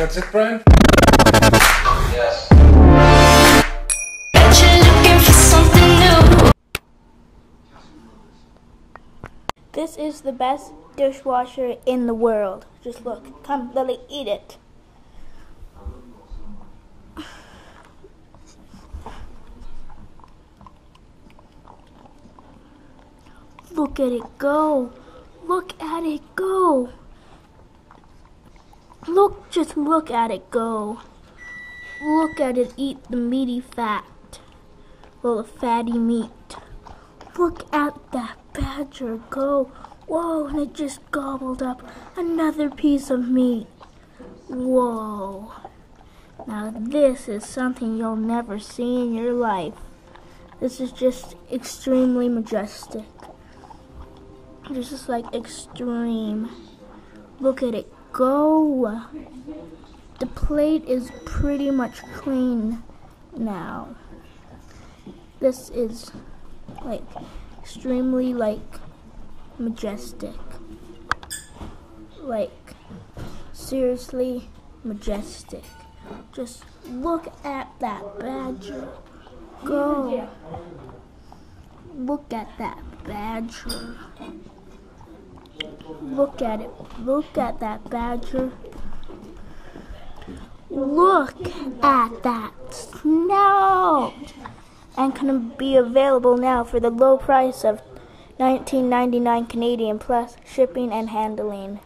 That's it, Brian? Yes. This is the best dishwasher in the world. Just look. Come, Lily, eat it. Look at it go. Look at it go. Just look at it go. Look at it eat the meaty fat. Well, the fatty meat. Look at that badger go. Whoa, and it just gobbled up another piece of meat. Whoa. Now this is something you'll never see in your life. This is just extremely majestic. This is like extreme. Look at it go. The plate is pretty much clean now. This is like extremely like majestic. Like seriously majestic. Just look at that badger go. Look at that badger. Look at it. Look at that badger. Look at that snout. And can be available now for the low price of $19.99 Canadian plus shipping and handling.